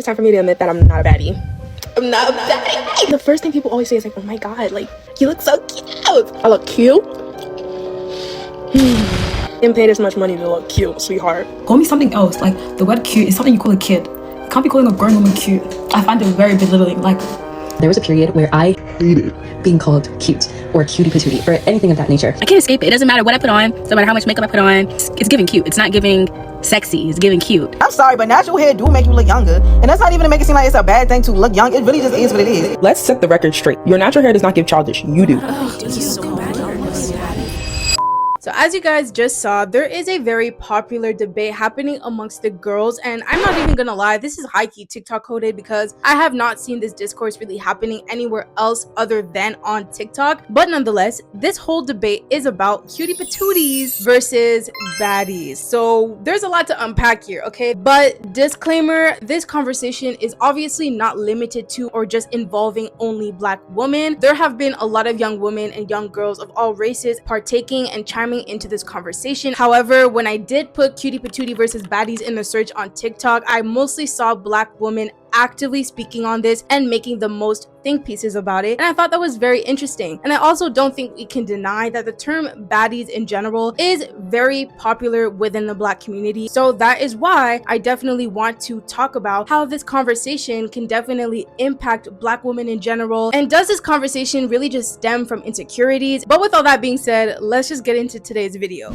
it's time for me to admit that I'm not a baddie. I'm not a baddie. The first thing people always say is like, oh my god, like, you look so cute. I look cute? Didn't pay this much money to look cute, sweetheart. Call me something else. Like, the word cute is something you call a kid. You can't be calling a grown woman cute. I find it very belittling. Like, there was a period where I hated being called cute or cutie patootie or anything of that nature. I can't escape it. It doesn't matter what I put on, no matter how much makeup I put on. It's giving cute. It's not giving sexy. It's giving cute. I'm sorry, but natural hair do make you look younger. And that's not even to make it seem like it's a bad thing to look young. It really just is what it is. Let's set the record straight. Your natural hair does not give childish. You do. So as you guys just saw, there is a very popular debate happening amongst the girls, and I'm not even gonna lie, this is high-key TikTok coded because I have not seen this discourse really happening anywhere else other than on TikTok. But nonetheless, this whole debate is about cutie patooties versus baddies. So there's a lot to unpack here, okay? But disclaimer, this conversation is obviously not limited to or just involving only Black women. There have been a lot of young women and young girls of all races partaking and chiming into this conversation. However, when I did put cutie patootie versus baddies in the search on TikTok, I mostly saw Black women actively speaking on this and making the most think pieces about it, and I thought that was very interesting. And I also don't think we can deny that the term baddies in general is very popular within the Black community. So that is why I definitely want to talk about how this conversation can definitely impact Black women in general, and does this conversation really just stem from insecurities? But with all that being said, let's just get into today's video.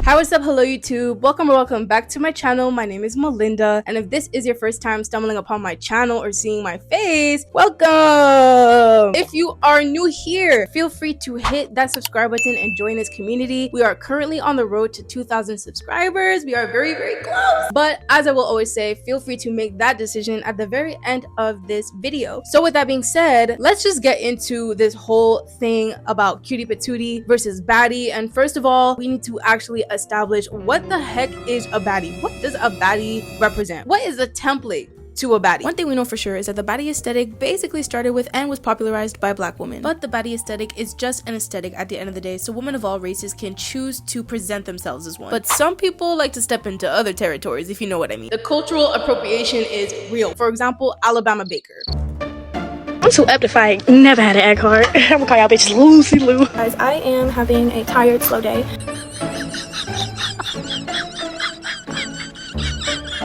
Hi, what's up? Hello YouTube, welcome or welcome back to my channel. My name is Melinda, and if this is your first time stumbling upon my channel or seeing my face, welcome. If you are new here, feel free to hit that subscribe button and join this community. We are currently on the road to 2,000 subscribers. We are very close, but as I will always say, feel free to make that decision at the very end of this video. So with that being said, let's just get into this whole thing about cutie patootie versus baddie. And first of all, we need to actually establish what the heck is a baddie. What does a baddie represent? What is the template to a baddie? One thing we know for sure is that the baddie aesthetic basically started with and was popularized by Black women. But the baddie aesthetic is just an aesthetic at the end of the day, so women of all races can choose to present themselves as one. But some people like to step into other territories, if you know what I mean. The cultural appropriation is real. For example, Alabama Baker. I'm too up to fight. Never had an egg heart. I'm gonna call y'all bitches Lucy Lou. Guys, I am having a tired, slow day.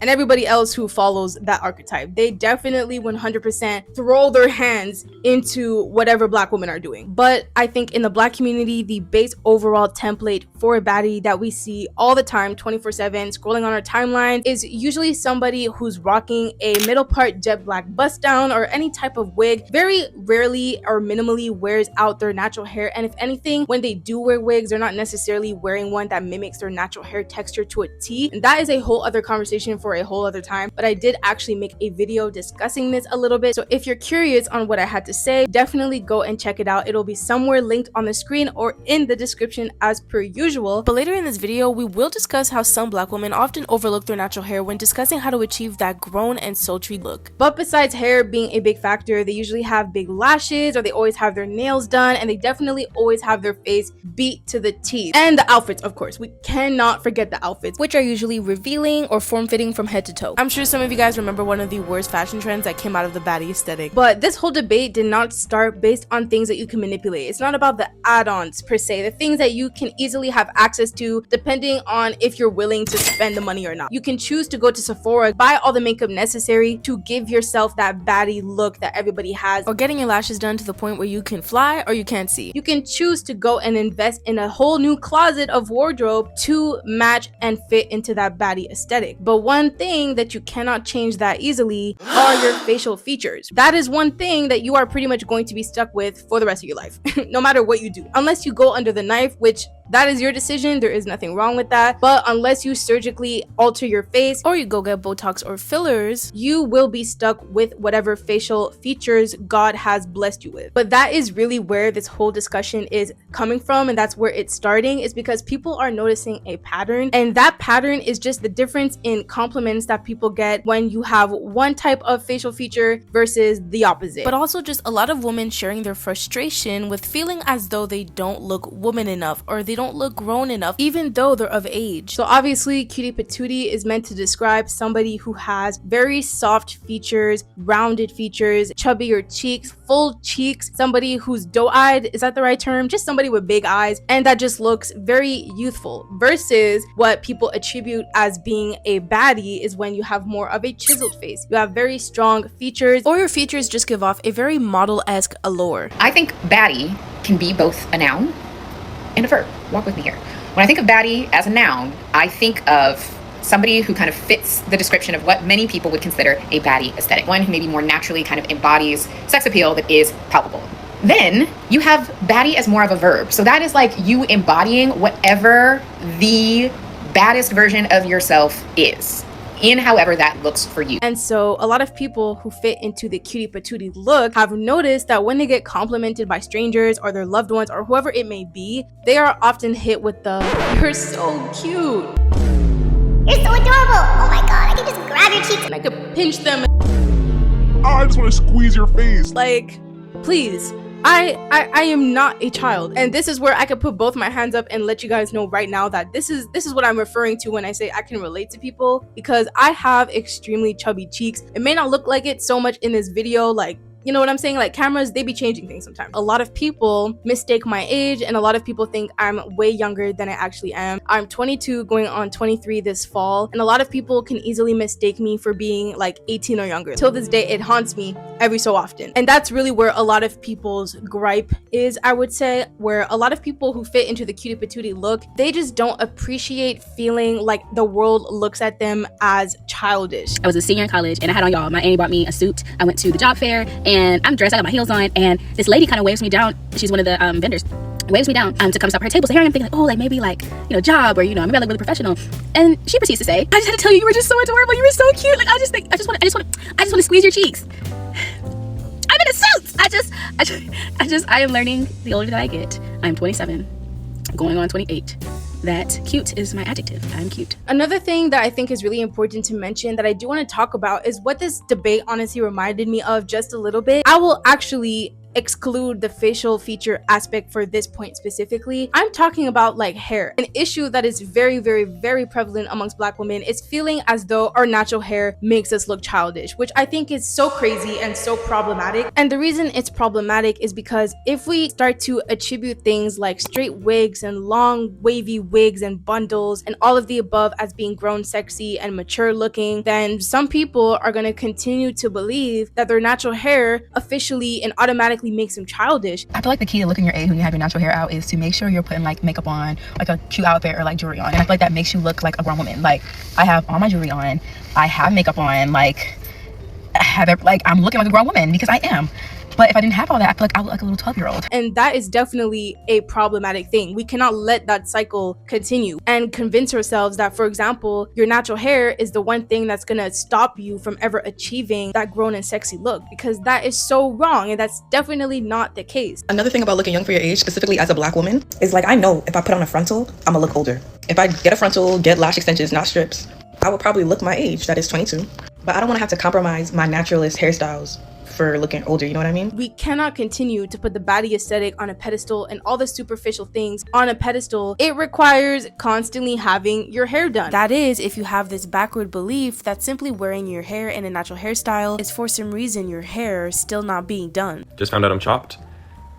And everybody else who follows that archetype, they definitely 100% throw their hands into whatever Black women are doing. But I think in the Black community, the base overall template for a baddie that we see all the time 24/7 scrolling on our timeline is usually somebody who's rocking a middle part jet black bust down or any type of wig. Very rarely or minimally wears out their natural hair, and if anything, when they do wear wigs, they're not necessarily wearing one that mimics their natural hair texture to a T. And that is a whole other conversation for a whole other time, but I did actually make a video discussing this a little bit. So if you're curious on what I had to say, definitely go and check it out. It'll be somewhere linked on the screen or in the description as per usual. But later in this video, we will discuss how some Black women often overlook their natural hair when discussing how to achieve that grown and sultry look. But besides hair being a big factor, they usually have big lashes, or they always have their nails done, and they definitely always have their face beat to the teeth. And the outfits, of course, we cannot forget the outfits, which are usually revealing or form-fitting from head to toe. I'm sure some of you guys remember one of the worst fashion trends that came out of the baddie aesthetic. But this whole debate did not start based on things that you can manipulate. It's not about the add-ons per se, the things that you can easily have access to depending on if you're willing to spend the money or not. You can choose to go to Sephora, buy all the makeup necessary to give yourself that baddie look that everybody has, or getting your lashes done to the point where you can fly or you can't see. You can choose to go and invest in a whole new closet of wardrobe to match and fit into that baddie aesthetic. But one thing that you cannot change that easily are your facial features. That is one thing that you are pretty much going to be stuck with for the rest of your life, no matter what you do. Unless you go under the knife, which that is your decision, there is nothing wrong with that. But unless you surgically alter your face or you go get Botox or fillers, you will be stuck with whatever facial features God has blessed you with. But that is really where this whole discussion is coming from, and that's where it's starting, is because people are noticing a pattern, and that pattern is just the difference in compliments that people get when you have one type of facial feature versus the opposite. But also just a lot of women sharing their frustration with feeling as though they don't look woman enough, or they don't don't look grown enough, even though they're of age. So obviously, cutie patootie is meant to describe somebody who has very soft features, rounded features, chubbier cheeks, full cheeks, somebody who's doe-eyed, is that the right term? Just somebody with big eyes, and that just looks very youthful, versus what people attribute as being a baddie is when you have more of a chiseled face. You have very strong features, or your features just give off a very model-esque allure. I think baddie can be both a noun and a verb. Walk with me here. When I think of baddie as a noun, I think of somebody who kind of fits the description of what many people would consider a baddie aesthetic. One who maybe more naturally kind of embodies sex appeal that is palpable. Then you have baddie as more of a verb. So that is like you embodying whatever the baddest version of yourself is, in however that looks for you. And so a lot of people who fit into the cutie patootie look have noticed that when they get complimented by strangers or their loved ones or whoever it may be, they are often hit with the, "You're so cute. You're so adorable. Oh my god, I can just grab your cheeks and I could pinch them. I just want to squeeze your face." Like, please. I am not a child, and this is where I could put both my hands up and let you guys know right now that this is what I'm referring to when I say I can relate to people, because I have extremely chubby cheeks. It may not look like it so much in this video, like, you know what I'm saying? Like, cameras, they be changing things sometimes. A lot of people mistake my age, and a lot of people think I'm way younger than I actually am. I'm 22 going on 23 this fall, and a lot of people can easily mistake me for being like 18 or younger. Till this day, it haunts me every so often. And that's really where a lot of people's gripe is, I would say, where a lot of people who fit into the cutie patootie look, they just don't appreciate feeling like the world looks at them as childish. I was a senior in college, and I had on, y'all, my auntie bought me a suit. I went to the job fair, and I'm dressed, I got my heels on, and this lady kind of waves me down. She's one of the vendors, waves me down to come stop at her table. So here I'm thinking, like, oh, like maybe like, you know, job, or, you know, maybe I look really professional. And she proceeds to say, "I just had to tell you, you were just so adorable. You were so cute. Like, I just want to squeeze your cheeks. I'm in a suit. I am learning the older that I get. I'm 27, going on 28. That cute is my adjective. I'm cute." Another thing that I think is really important to mention that I do want to talk about is what this debate honestly reminded me of just a little bit. I will actually exclude the facial feature aspect for this point specifically. I'm talking about like hair. An issue that is very, very, very prevalent amongst Black women is feeling as though our natural hair makes us look childish, which I think is so crazy and so problematic. And the reason it's problematic is because if we start to attribute things like straight wigs and long wavy wigs and bundles and all of the above as being grown sexy and mature looking, then some people are going to continue to believe that their natural hair officially and automatically makes them childish. I feel like the key to looking your age when you have your natural hair out is to make sure you're putting like makeup on, like a cute outfit or like jewelry on. And I feel like that makes you look like a grown woman. Like, I have all my jewelry on, I have makeup on, like I'm looking like a grown woman because I am. But if I didn't have all that, I feel like I look like a little 12-year-old. And that is definitely a problematic thing. We cannot let that cycle continue and convince ourselves that, for example, your natural hair is the one thing that's gonna stop you from ever achieving that grown and sexy look, because that is so wrong, and that's definitely not the case. Another thing about looking young for your age, specifically as a Black woman, is like, I know if I put on a frontal, I'm gonna look older. If I get a frontal, get lash extensions, not strips, I will probably look my age, that is 22. But I don't want to have to compromise my naturalist hairstyles for looking older, you know what I mean? We cannot continue to put the baddie aesthetic on a pedestal and all the superficial things on a pedestal. It requires constantly having your hair done. That is, if you have this backward belief that simply wearing your hair in a natural hairstyle is for some reason your hair still not being done. Just found out I'm chopped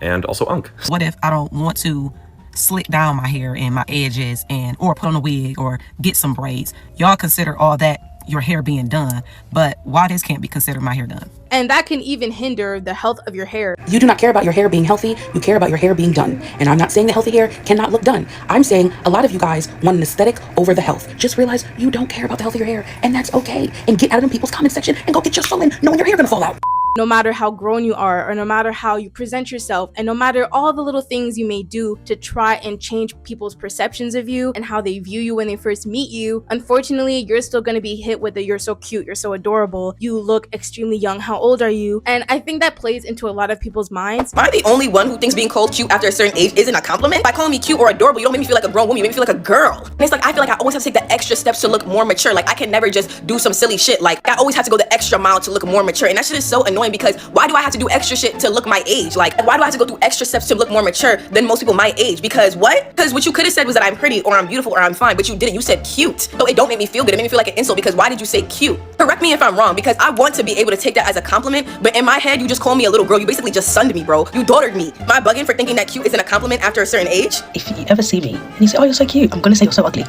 and also unk. What if I don't want to slick down my hair and my edges or put on a wig or get some braids? Y'all consider all that your hair being done, but why this can't be considered my hair done? And that can even hinder the health of your hair. You do not care about your hair being healthy, you care about your hair being done. And I'm not saying the healthy hair cannot look done. I'm saying a lot of you guys want an aesthetic over the health. Just realize you don't care about the health of your hair, and that's okay. And get out of them people's comment section and go get your sew in, knowing your hair gonna fall out. No matter how grown you are, or no matter how you present yourself, and no matter all the little things you may do to try and change people's perceptions of you and how they view you when they first meet you, unfortunately, you're still going to be hit with the "you're so cute, you're so adorable, you look extremely young, how old are you?" And I think that plays into a lot of people's minds. Am I the only one who thinks being called cute after a certain age isn't a compliment? By calling me cute or adorable, you don't make me feel like a grown woman, you make me feel like a girl. And it's like, I feel like I always have to take the extra steps to look more mature. Like, I can never just do some silly shit. Like, I always have to go the extra mile to look more mature. And that shit is so annoying. annoying because why do I have to do extra shit to look my age? Like, why do I have to go through extra steps to look more mature than most people my age? Because what? Because what you could have said was that I'm pretty or I'm beautiful or I'm fine, but you didn't. You said cute. So it don't make me feel good. It made me feel like an insult because why did you say cute? Correct me if I'm wrong, because I want to be able to take that as a compliment, but in my head, you just call me a little girl. You basically just sunned me, bro. You daughtered me. Am I bugging for thinking that cute isn't a compliment after a certain age? If you ever see me and you say, oh, you're so cute, I'm gonna say you're so ugly.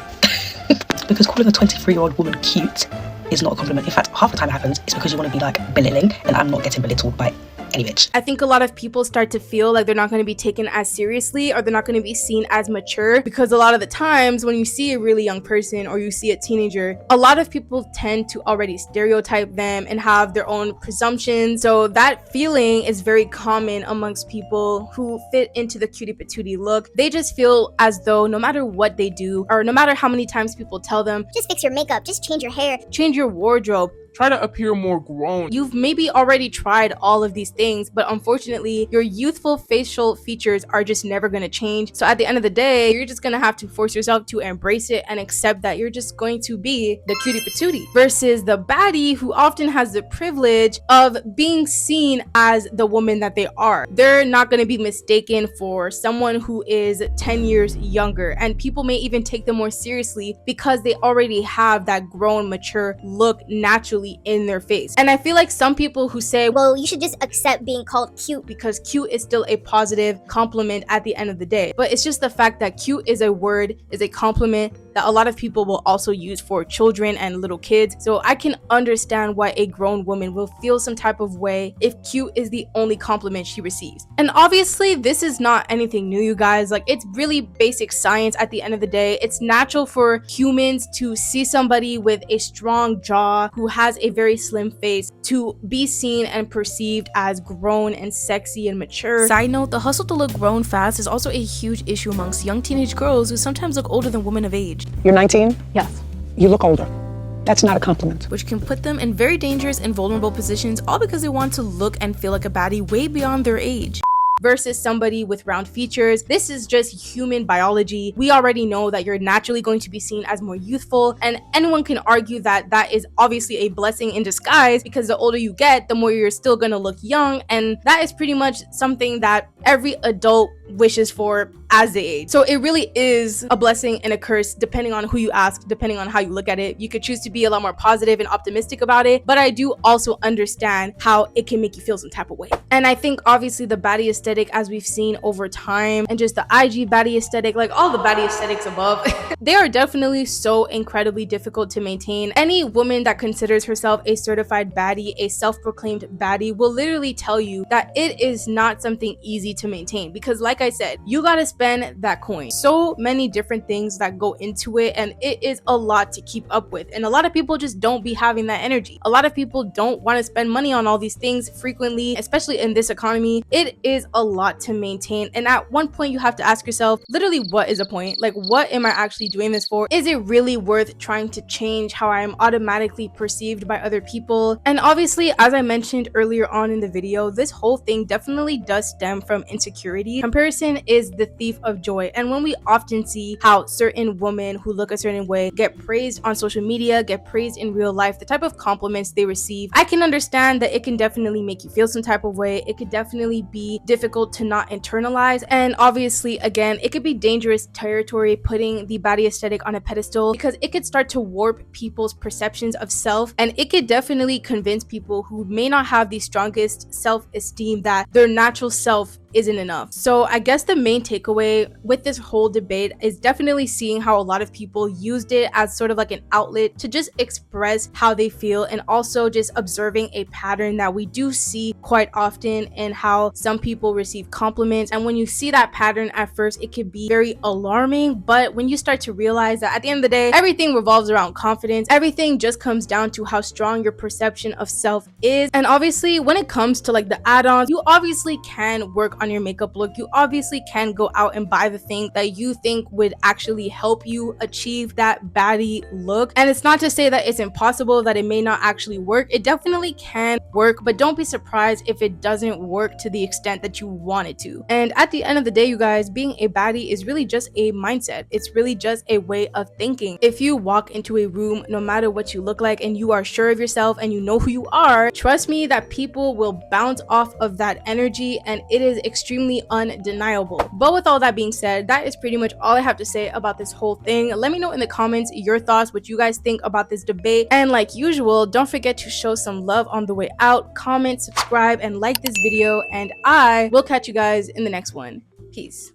Because calling a 23-year-old woman cute is not a compliment. In fact, half the time it happens, it's because you want to be like belittling, and I'm not getting belittled by any bitch. I think a lot of people start to feel like they're not going to be taken as seriously, or they're not going to be seen as mature, because a lot of the times when you see a really young person or you see a teenager, a lot of people tend to already stereotype them and have their own presumptions. So that feeling is very common amongst people who fit into the cutie patootie look. They just feel as though no matter what they do, or no matter how many times people tell them, just fix your makeup, just change your hair, change your wardrobe, try to appear more grown. You've maybe already tried all of these things, but unfortunately, your youthful facial features are just never going to change. So at the end of the day, you're just going to have to force yourself to embrace it and accept that you're just going to be the cutie patootie, versus the baddie, who often has the privilege of being seen as the woman that they are. They're not going to be mistaken for someone who is 10 years younger, and people may even take them more seriously because they already have that grown, mature look naturally in their face. And I feel like some people who say, well, you should just accept being called cute, because cute is still a positive compliment at the end of the day. But it's just the fact that cute is a word, is a compliment that a lot of people will also use for children and little kids. So I can understand why a grown woman will feel some type of way if cute is the only compliment she receives. And obviously this is not anything new, you guys. Like, it's really basic science at the end of the day. It's natural for humans to see somebody with a strong jaw who has a very slim face to be seen and perceived as grown and sexy and mature. Side note, the hustle to look grown fast is also a huge issue amongst young teenage girls who sometimes look older than women of age. You're 19? Yes. You look older. That's not a compliment. Which can put them in very dangerous and vulnerable positions, all because they want to look and feel like a baddie way beyond their age. Versus somebody with round features. This is just human biology. We already know that you're naturally going to be seen as more youthful, and anyone can argue that that is obviously a blessing in disguise, because the older you get, the more you're still gonna look young, and that is pretty much something that every adult wishes for as they age. So it really is a blessing and a curse depending on who you ask, depending on how you look at it. You could choose to be a lot more positive and optimistic about it, but I do also understand how it can make you feel some type of way. And I think obviously the baddie aesthetic, as we've seen over time, and just the IG baddie aesthetic, like all the baddie aesthetics above, they are definitely so incredibly difficult to maintain. Any woman that considers herself a certified baddie, a self-proclaimed baddie, will literally tell you that it is not something easy to maintain, because like I said, you gotta spend that coin. So many different things that go into it, and it is a lot to keep up with, and a lot of people just don't be having that energy. A lot of people don't want to spend money on all these things frequently, especially in this economy. It is a lot to maintain, and at one point you have to ask yourself, literally, what is the point? Like, what am I actually doing this for? Is it really worth trying to change how I am automatically perceived by other people? And obviously, as I mentioned earlier on in the video, this whole thing definitely does stem from insecurity. Comparison is the thief of joy, and when we often see how certain women who look a certain way get praised on social media, get praised in real life, the type of compliments they receive, I can understand that it can definitely make you feel some type of way. It could definitely be difficult to not internalize, and obviously, again, it could be dangerous territory putting the baddie aesthetic on a pedestal, because it could start to warp people's perceptions of self, and it could definitely convince people who may not have the strongest self-esteem that their natural self isn't enough. So I guess the main takeaway with this whole debate is definitely seeing how a lot of people used it as sort of like an outlet to just express how they feel, and also just observing a pattern that we do see quite often in how some people receive compliments. And when you see that pattern at first, it can be very alarming, but when you start to realize that at the end of the day, everything revolves around confidence, everything just comes down to how strong your perception of self is. And obviously when it comes to like the add-ons, you obviously can work on your makeup look, you obviously can go out and buy the thing that you think would actually help you achieve that baddie look. And it's not to say that it's impossible, that it may not actually work. It definitely can work, but don't be surprised if it doesn't work to the extent that you want it to. And at the end of the day, you guys, being a baddie is really just a mindset. It's really just a way of thinking. If you walk into a room, no matter what you look like, and you are sure of yourself and you know who you are, trust me that people will bounce off of that energy, and it is extremely undeniable. But with all that being said, that is pretty much all I have to say about this whole thing. Let me know in the comments your thoughts, what you guys think about this debate. And like usual, don't forget to show some love on the way out. Comment, subscribe, and like this video, and I will catch you guys in the next one. Peace.